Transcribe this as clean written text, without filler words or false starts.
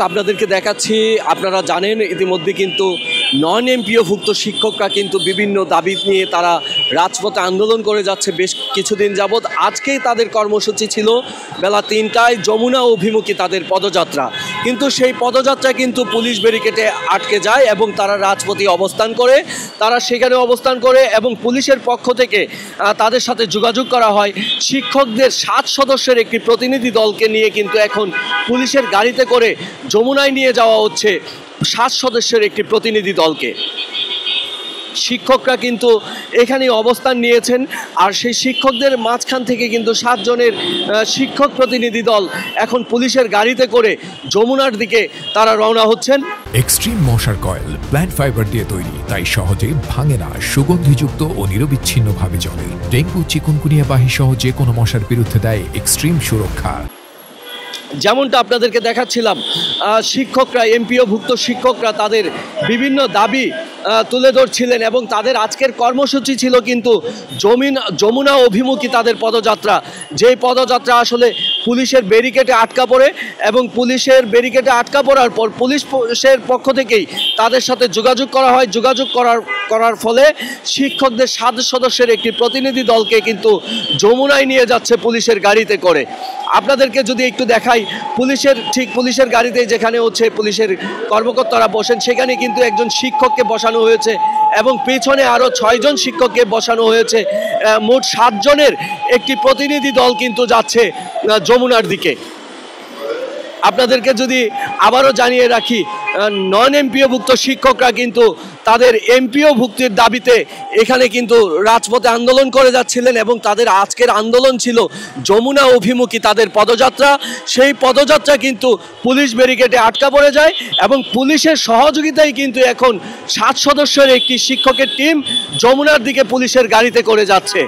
আপনাদেরকে দেখাচ্ছি, আপনারা জানেন ইতিমধ্যে কিন্তু নন এমপিওভুক্ত শিক্ষকরা কিন্তু বিভিন্ন দাবি নিয়ে তারা রাজপথে আন্দোলন করে যাচ্ছে বেশ কিছুদিন যাবৎ। আজকেই তাদের কর্মসূচি ছিল বেলা ৩টায় যমুনা অভিমুখী তাদের পদযাত্রা, কিন্তু সেই পদযাত্রা কিন্তু পুলিশ ব্যারিকেডে আটকে যায় এবং তারা রাজপথে অবস্থান করে, এবং পুলিশের পক্ষ থেকে তাদের সাথে যোগাযোগ করা হয়। শিক্ষকদের 7 সদস্যের একটি প্রতিনিধি দলকে নিয়ে কিন্তু এখন পুলিশের গাড়িতে করে যমুনায় নিয়ে যাওয়া হচ্ছে 7 সদস্যের একটি প্রতিনিধি দলকে। শিক্ষকরা কিন্তু এখানে অবস্থান নিয়েছেন, আর সেই শিক্ষকদের মাঝখান থেকে কিন্তু 7 জনের শিক্ষক প্রতিনিধি দল এখন পুলিশের গাড়িতে করে যমুনার দিকে তারা রওনা হচ্ছেন। এক্সট্রিম মশার কয়েল প্ল্যান্ট ফাইবার দিয়ে তৈরি, তাই সহজে ভাঙে না, সুগন্ধিযুক্ত ও নিরবিচ্ছিন্নভাবে জ্বলে। ডেঙ্গু, চিকুনগুনিয়া বাহি সহ যে কোনো মশার বিরুদ্ধে দেয় এক্সট্রিম সুরক্ষা। যেমনটা আপনাদেরকে দেখাচ্ছিলাম, শিক্ষকরা, এমপিওভুক্ত শিক্ষকরা তাদের বিভিন্ন দাবি তুলে ধরছিলেন এবং তাদের আজকের কর্মসূচি ছিল কিন্তু যমুনা অভিমুখী তাদের পদযাত্রা। যেই পদযাত্রা আসলে পুলিশের ব্যারিকেডে আটকা পড়ে এবং পুলিশের ব্যারিকেডে আটকা পড়ার পর পুলিশের পক্ষ থেকেই তাদের সাথে যোগাযোগ করা হয়। যোগাযোগ করার ফলে শিক্ষকদের 7 সদস্যের একটি প্রতিনিধি দলকে কিন্তু যমুনায় নিয়ে যাচ্ছে পুলিশের গাড়িতে করে। আপনাদেরকে যদি একটু দেখাই, পুলিশের গাড়িতে যেখানে হচ্ছে পুলিশের কর্মকর্তারা বসেন, সেখানে কিন্তু একজন শিক্ষককে বসানো হয়েছে এবং পেছনে আরও 6 জন শিক্ষককে বসানো হয়েছে। মোট 7 জনের একটি প্রতিনিধি দল কিন্তু যাচ্ছে যমুনার দিকে। আপনাদেরকে যদি আবারও জানিয়ে রাখি, নন এমপিওভুক্ত শিক্ষকরা কিন্তু তাদের এমপিও ভুক্তির দাবিতে এখানে কিন্তু রাজপথে আন্দোলন করে যাচ্ছিলেন এবং তাদের আজকের আন্দোলন ছিল যমুনা অভিমুখী তাদের পদযাত্রা। সেই পদযাত্রা কিন্তু পুলিশ ব্যারিকেডে আটকা পড়ে যায় এবং পুলিশের সহযোগিতায় কিন্তু এখন 7 সদস্যের একটি শিক্ষকের টিম যমুনার দিকে পুলিশের গাড়িতে করে যাচ্ছে।